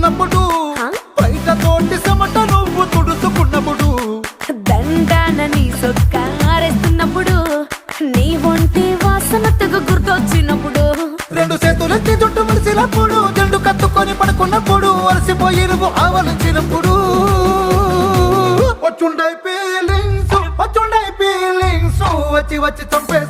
చూస్తున్నప్పుడు బయట తోటి సమట నువ్వు తుడుచుకున్నప్పుడు దండాన నీ సొక్క ఆరేస్తున్నప్పుడు నీ ఒంటి వాసన తెగ గుర్తొచ్చినప్పుడు రెండు చేతులెత్తి జుట్టు ముడిసినప్పుడు జండు కత్తుకొని పడుకున్నప్పుడు అలసిపోయి నువ్వు ఆవలించినప్పుడు వచ్చుండై ఫీలింగ్స్ వచ్చి వచ్చి చంపేసి